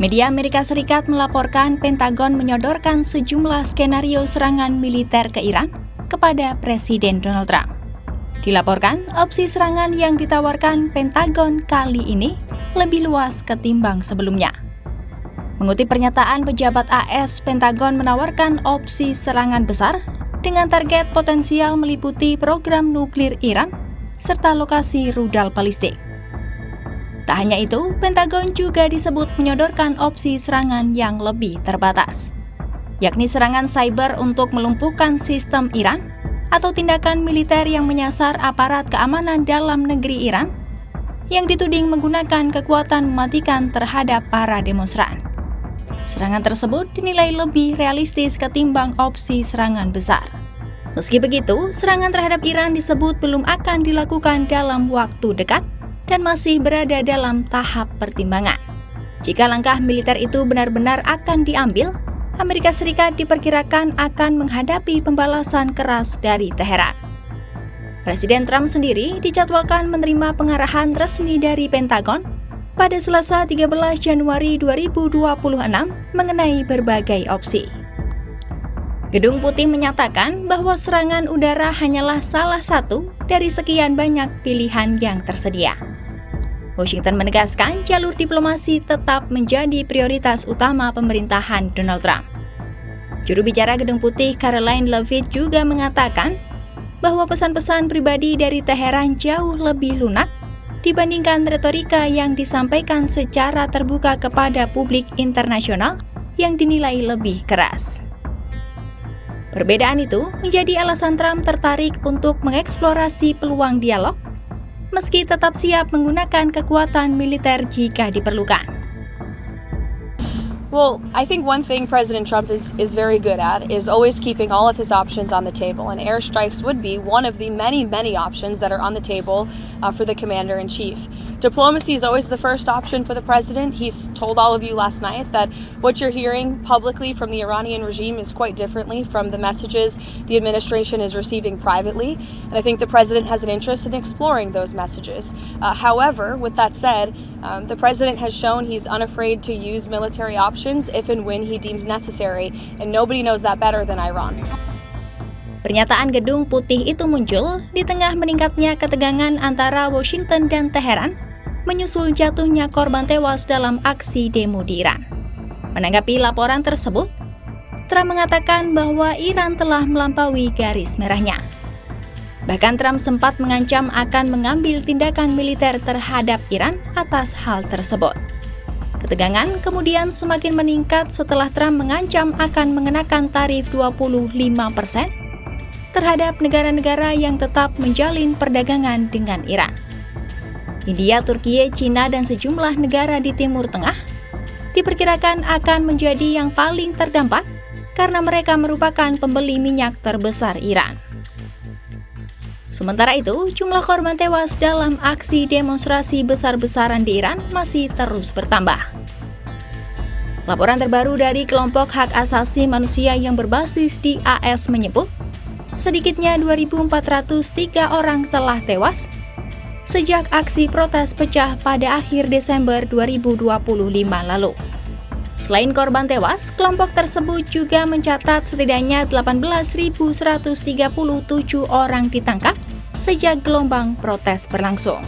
Media Amerika Serikat melaporkan Pentagon menyodorkan sejumlah skenario serangan militer ke Iran kepada Presiden Donald Trump. Dilaporkan, opsi serangan yang ditawarkan Pentagon kali ini lebih luas ketimbang sebelumnya. Mengutip pernyataan pejabat AS, Pentagon menawarkan opsi serangan besar dengan target potensial meliputi program nuklir Iran serta lokasi rudal balistik. Tak hanya itu, Pentagon juga disebut menyodorkan opsi serangan yang lebih terbatas, yakni serangan cyber untuk melumpuhkan sistem Iran atau tindakan militer yang menyasar aparat keamanan dalam negeri Iran yang dituding menggunakan kekuatan mematikan terhadap para demonstran. Serangan tersebut dinilai lebih realistis ketimbang opsi serangan besar. Meski begitu, serangan terhadap Iran disebut belum akan dilakukan dalam waktu dekat dan masih berada dalam tahap pertimbangan. Jika langkah militer itu benar-benar akan diambil, Amerika Serikat diperkirakan akan menghadapi pembalasan keras dari Teheran. Presiden Trump sendiri dijadwalkan menerima pengarahan resmi dari Pentagon pada Selasa 13 Januari 2026 mengenai berbagai opsi. Gedung Putih menyatakan bahwa serangan udara hanyalah salah satu dari sekian banyak pilihan yang tersedia. Washington menegaskan jalur diplomasi tetap menjadi prioritas utama pemerintahan Donald Trump. Juru bicara Gedung Putih Karoline Leavitt juga mengatakan bahwa pesan-pesan pribadi dari Teheran jauh lebih lunak dibandingkan retorika yang disampaikan secara terbuka kepada publik internasional yang dinilai lebih keras. Perbedaan itu menjadi alasan Trump tertarik untuk mengeksplorasi peluang dialog, meski tetap siap menggunakan kekuatan militer jika diperlukan. Well, I think one thing President Trump is very good at is always keeping all of his options on the table, and airstrikes would be one of the many options that are on the table for the commander-in-chief. Diplomacy is always the first option for the president. He's told all of you last night that what you're hearing publicly from the Iranian regime is quite differently from the messages the administration is receiving privately, and I think the president has an interest in exploring those messages. However, with that said, the president has shown he's unafraid to use military options if and when he deems necessary, and nobody knows that better than Iran. Pernyataan Gedung Putih itu muncul di tengah meningkatnya ketegangan antara Washington dan Teheran menyusul jatuhnya korban tewas dalam aksi demo di Iran. Menanggapi laporan tersebut, Trump mengatakan bahwa Iran telah melampaui garis merahnya. Bahkan Trump sempat mengancam akan mengambil tindakan militer terhadap Iran atas hal tersebut. Ketegangan kemudian semakin meningkat setelah Trump mengancam akan mengenakan tarif 25% terhadap negara-negara yang tetap menjalin perdagangan dengan Iran. India, Turki, Cina, dan sejumlah negara di Timur Tengah diperkirakan akan menjadi yang paling terdampak karena mereka merupakan pembeli minyak terbesar Iran. Sementara itu, jumlah korban tewas dalam aksi demonstrasi besar-besaran di Iran masih terus bertambah. Laporan terbaru dari kelompok hak asasi manusia yang berbasis di AS menyebut, sedikitnya 2.403 orang telah tewas sejak aksi protes pecah pada akhir Desember 2025 lalu. Selain korban tewas, kelompok tersebut juga mencatat setidaknya 18.137 orang ditangkap sejak gelombang protes berlangsung.